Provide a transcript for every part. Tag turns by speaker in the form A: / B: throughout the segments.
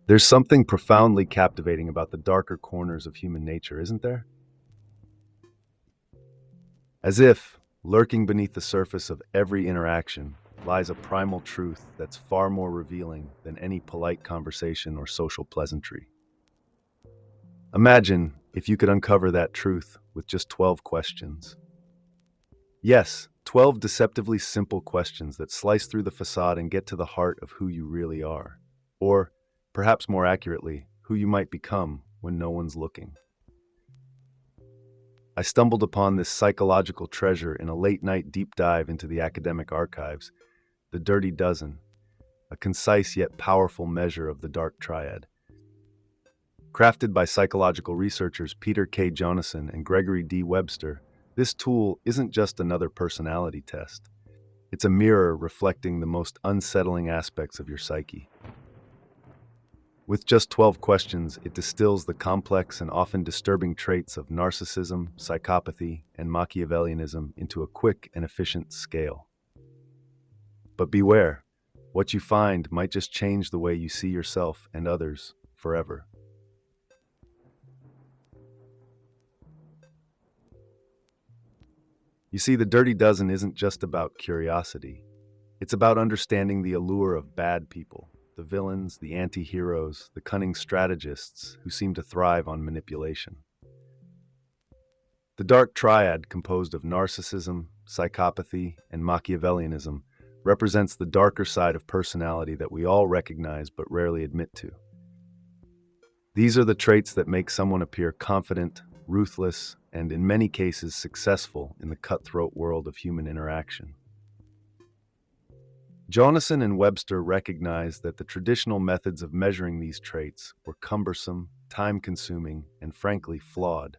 A: There's something profoundly captivating about the darker corners of human nature, isn't there? As if, lurking beneath the surface of every interaction, lies a primal truth that's far more revealing than any polite conversation or social pleasantry. Imagine if you could uncover that truth with just 12 questions. Yes, 12 deceptively simple questions that slice through the facade and get to the heart of who you really are. Or, perhaps more accurately, who you might become when no one's looking. I stumbled upon this psychological treasure in a late-night deep dive into the academic archives, the Dirty Dozen, a concise yet powerful measure of the dark triad. Crafted by psychological researchers Peter K. Jonassen and Gregory D. Webster, this tool isn't just another personality test. It's a mirror reflecting the most unsettling aspects of your psyche. With just 12 questions, it distills the complex and often disturbing traits of narcissism, psychopathy, and Machiavellianism into a quick and efficient scale. But beware, what you find might just change the way you see yourself and others forever. You see, the Dirty Dozen isn't just about curiosity. It's about understanding the allure of bad people, the villains, the anti-heroes, the cunning strategists who seem to thrive on manipulation. The dark triad, composed of narcissism, psychopathy, and Machiavellianism, represents the darker side of personality that we all recognize but rarely admit to. These are the traits that make someone appear confident, ruthless, and in many cases successful in the cutthroat world of human interaction. Jonassen and Webster recognized that the traditional methods of measuring these traits were cumbersome, time-consuming, and frankly flawed.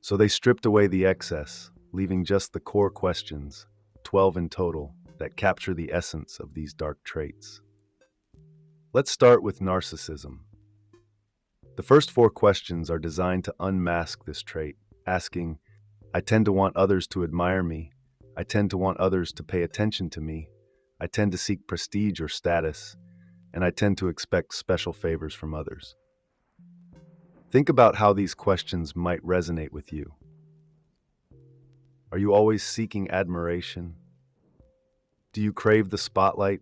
A: So they stripped away the excess, leaving just the core questions, 12 in total, that capture the essence of these dark traits. Let's start with narcissism. The first four questions are designed to unmask this trait, asking, I tend to want others to admire me. I tend to want others to pay attention to me. I tend to seek prestige or status, and I tend to expect special favors from others. Think about how these questions might resonate with you. Are you always seeking admiration? Do you crave the spotlight?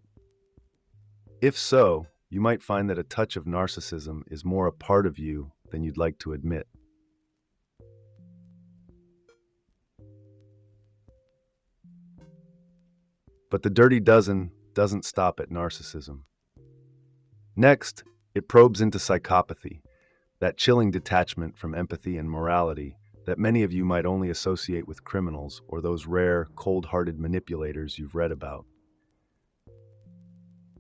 A: If so, you might find that a touch of narcissism is more a part of you than you'd like to admit. But the Dirty Dozen doesn't stop at narcissism. Next, it probes into psychopathy, that chilling detachment from empathy and morality that many of you might only associate with criminals or those rare, cold-hearted manipulators you've read about.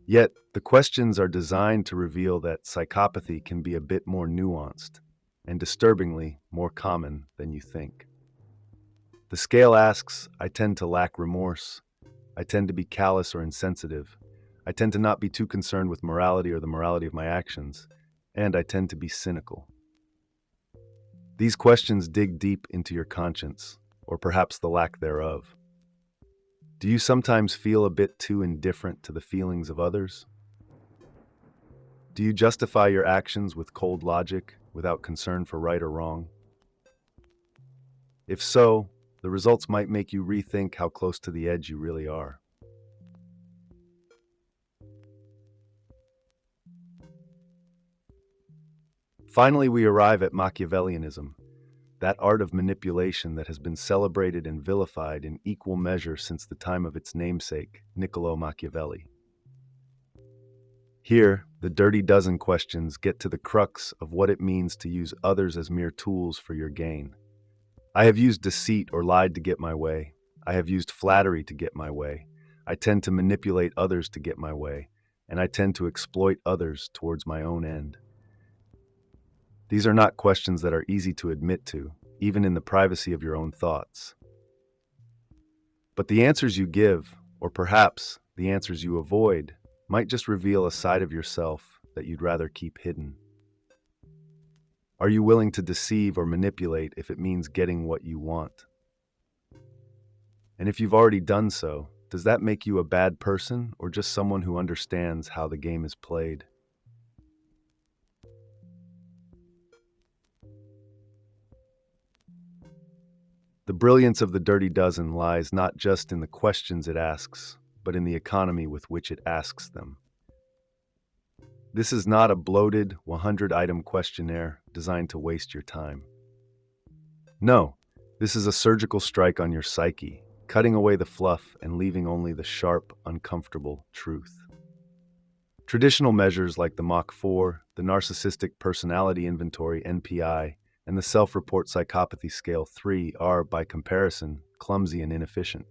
A: Yet, the questions are designed to reveal that psychopathy can be a bit more nuanced and disturbingly more common than you think. The scale asks, I tend to lack remorse. I tend to be callous or insensitive. I tend to not be too concerned with morality or the morality of my actions. And I tend to be cynical. These questions dig deep into your conscience, or perhaps the lack thereof. Do you sometimes feel a bit too indifferent to the feelings of others? Do you justify your actions with cold logic, without concern for right or wrong? If so, the results might make you rethink how close to the edge you really are. Finally, we arrive at Machiavellianism, that art of manipulation that has been celebrated and vilified in equal measure since the time of its namesake, Niccolo Machiavelli. Here, the Dirty Dozen questions get to the crux of what it means to use others as mere tools for your gain. I have used deceit or lied to get my way. I have used flattery to get my way. I tend to manipulate others to get my way, and I tend to exploit others towards my own end. These are not questions that are easy to admit to, even in the privacy of your own thoughts. But the answers you give, or perhaps the answers you avoid, might just reveal a side of yourself that you'd rather keep hidden. Are you willing to deceive or manipulate if it means getting what you want? And if you've already done so, does that make you a bad person or just someone who understands how the game is played? The brilliance of the Dirty Dozen lies not just in the questions it asks, but in the economy with which it asks them. This is not a bloated 100-item questionnaire designed to waste your time. No, this is a surgical strike on your psyche, cutting away the fluff and leaving only the sharp, uncomfortable truth. Traditional measures like the Mach 4, the Narcissistic Personality Inventory (NPI), and the Self-Report Psychopathy Scale 3 are, by comparison, clumsy and inefficient.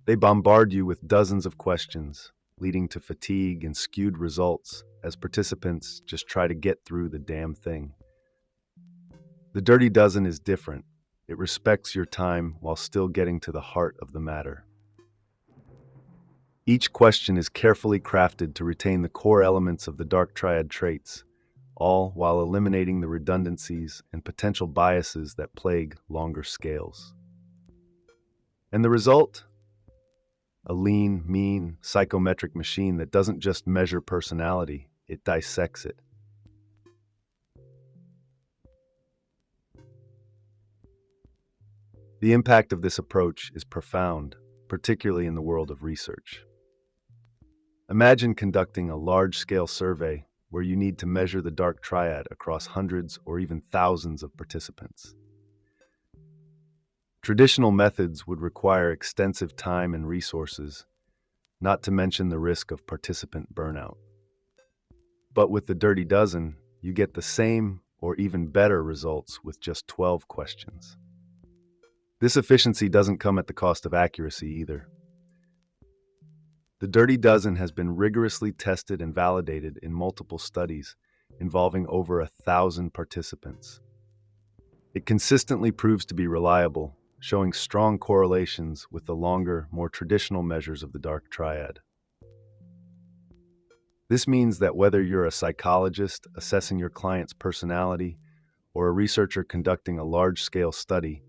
A: They bombard you with dozens of questions, leading to fatigue and skewed results as participants just try to get through the damn thing. The Dirty Dozen is different. It respects your time while still getting to the heart of the matter. Each question is carefully crafted to retain the core elements of the dark triad traits, all while eliminating the redundancies and potential biases that plague longer scales. And the result? A lean, mean, psychometric machine that doesn't just measure personality, it dissects it. The impact of this approach is profound, particularly in the world of research. Imagine conducting a large-scale survey where you need to measure the dark triad across hundreds or even thousands of participants. Traditional methods would require extensive time and resources, not to mention the risk of participant burnout. But with the Dirty Dozen, you get the same or even better results with just 12 questions. This efficiency doesn't come at the cost of accuracy either. The Dirty Dozen has been rigorously tested and validated in multiple studies involving over 1,000 participants. It consistently proves to be reliable, showing strong correlations with the longer, more traditional measures of the dark triad. This means that whether you're a psychologist assessing your client's personality or a researcher conducting a large-scale study,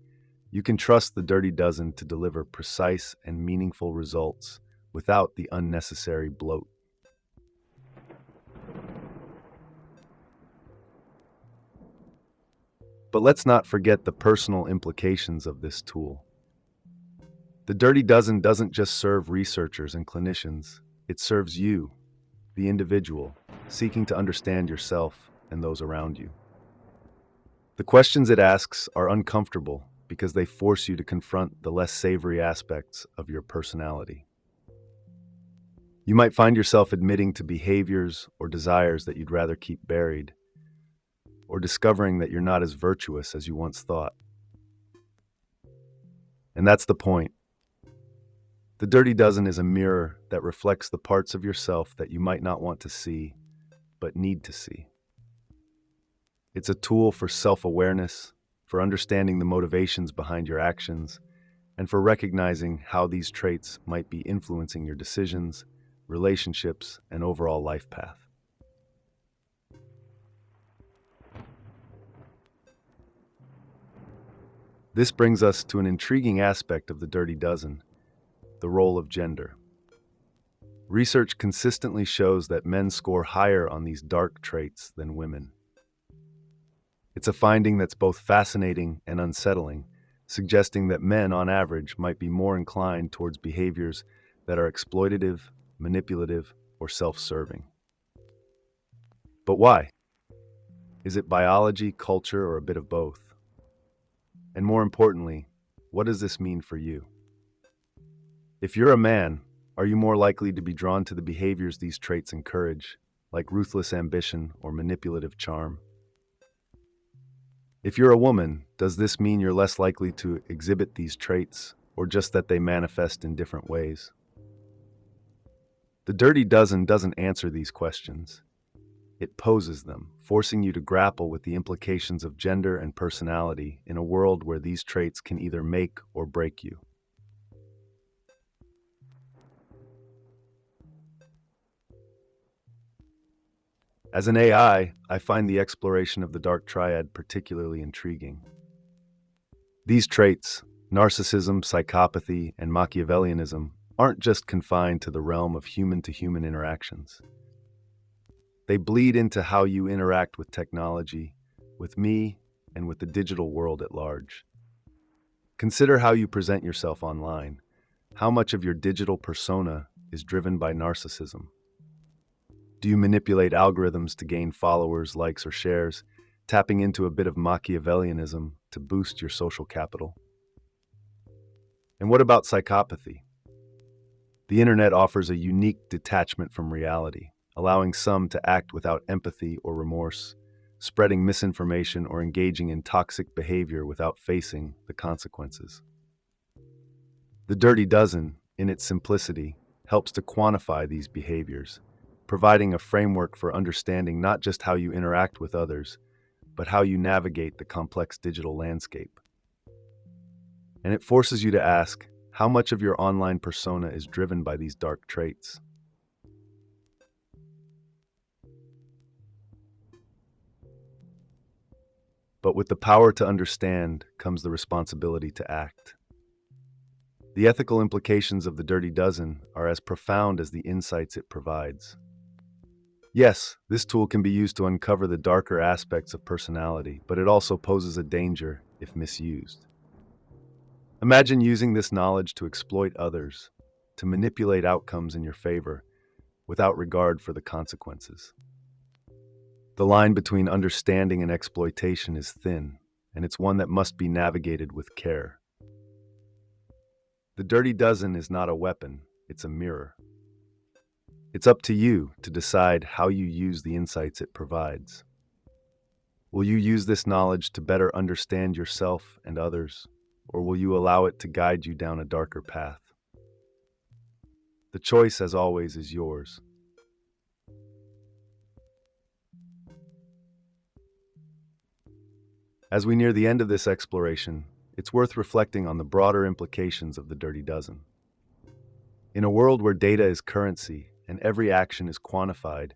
A: you can trust the Dirty Dozen to deliver precise and meaningful results without the unnecessary bloat. But let's not forget the personal implications of this tool. The Dirty Dozen doesn't just serve researchers and clinicians, it serves you, the individual, seeking to understand yourself and those around you. The questions it asks are uncomfortable because they force you to confront the less savory aspects of your personality. You might find yourself admitting to behaviors or desires that you'd rather keep buried, or discovering that you're not as virtuous as you once thought. And that's the point. The Dirty Dozen is a mirror that reflects the parts of yourself that you might not want to see, but need to see. It's a tool for self-awareness, for understanding the motivations behind your actions, and for recognizing how these traits might be influencing your decisions, relationships, and overall life path. This brings us to an intriguing aspect of the Dirty Dozen, the role of gender. Research consistently shows that men score higher on these dark traits than women. It's a finding that's both fascinating and unsettling, suggesting that men, on average, might be more inclined towards behaviors that are exploitative, manipulative, or self-serving. But why? Is it biology, culture, or a bit of both? And more importantly, what does this mean for you? If you're a man, are you more likely to be drawn to the behaviors these traits encourage, like ruthless ambition or manipulative charm? If you're a woman, does this mean you're less likely to exhibit these traits, or just that they manifest in different ways? The Dirty Dozen doesn't answer these questions. It poses them, forcing you to grapple with the implications of gender and personality in a world where these traits can either make or break you. As an I find the exploration of the dark triad particularly intriguing. These traits, narcissism, psychopathy, and Machiavellianism, aren't just confined to the realm of human-to-human interactions. They bleed into how you interact with technology, with me, and with the digital world at large. Consider how you present yourself online. How much of your digital persona is driven by narcissism? Do you manipulate algorithms to gain followers, likes, or shares, tapping into a bit of Machiavellianism to boost your social capital? And what about psychopathy? The internet offers a unique detachment from reality, allowing some to act without empathy or remorse, spreading misinformation or engaging in toxic behavior without facing the consequences. The Dirty Dozen, in its simplicity, helps to quantify these behaviors, providing a framework for understanding not just how you interact with others, but how you navigate the complex digital landscape. And it forces you to ask, how much of your online persona is driven by these dark traits? But with the power to understand comes the responsibility to act. The ethical implications of the Dirty Dozen are as profound as the insights it provides. Yes, this tool can be used to uncover the darker aspects of personality, but it also poses a danger if misused. Imagine using this knowledge to exploit others, to manipulate outcomes in your favor, without regard for the consequences. The line between understanding and exploitation is thin, and it's one that must be navigated with care. The Dirty Dozen is not a weapon, it's a mirror. It's up to you to decide how you use the insights it provides. Will you use this knowledge to better understand yourself and others, or will you allow it to guide you down a darker path? The choice, as always, is yours. As we near the end of this exploration, it's worth reflecting on the broader implications of the Dirty Dozen. In a world where data is currency and every action is quantified,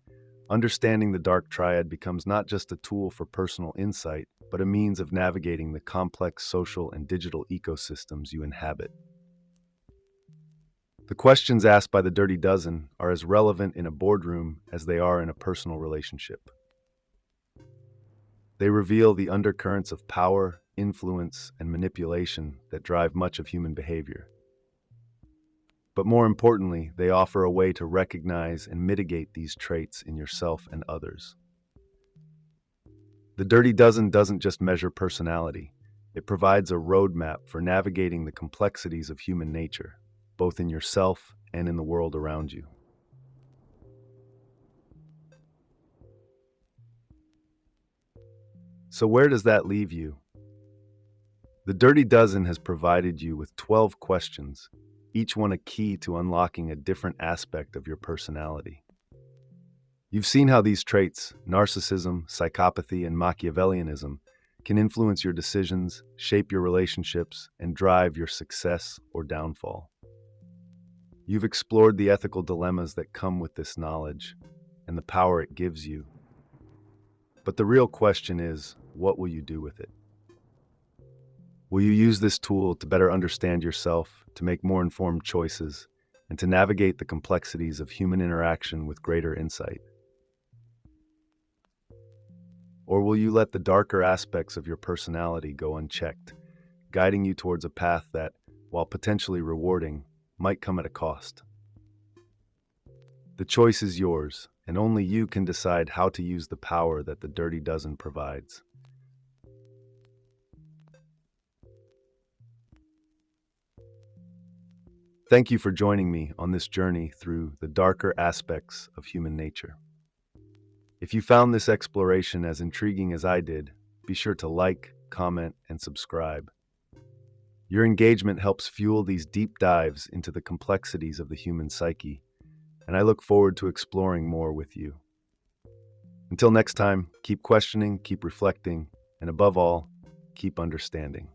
A: understanding the dark triad becomes not just a tool for personal insight, but a means of navigating the complex social and digital ecosystems you inhabit. The questions asked by the Dirty Dozen are as relevant in a boardroom as they are in a personal relationship. They reveal the undercurrents of power, influence, and manipulation that drive much of human behavior. But more importantly, they offer a way to recognize and mitigate these traits in yourself and others. The Dirty Dozen doesn't just measure personality, it provides a roadmap for navigating the complexities of human nature, both in yourself and in the world around you. So where does that leave you? The Dirty Dozen has provided you with 12 questions, each one a key to unlocking a different aspect of your personality. You've seen how these traits, narcissism, psychopathy, and Machiavellianism, can influence your decisions, shape your relationships, and drive your success or downfall. You've explored the ethical dilemmas that come with this knowledge and the power it gives you. But the real question is, what will you do with it? Will you use this tool to better understand yourself, to make more informed choices, and to navigate the complexities of human interaction with greater insight? Or will you let the darker aspects of your personality go unchecked, guiding you towards a path that, while potentially rewarding, might come at a cost? The choice is yours, and only you can decide how to use the power that the Dirty Dozen provides. Thank you for joining me on this journey through the darker aspects of human nature. If you found this exploration as intriguing as I did, be sure to like, comment, and subscribe. Your engagement helps fuel these deep dives into the complexities of the human psyche, and I look forward to exploring more with you. Until next time, keep questioning, keep reflecting, and above all, keep understanding.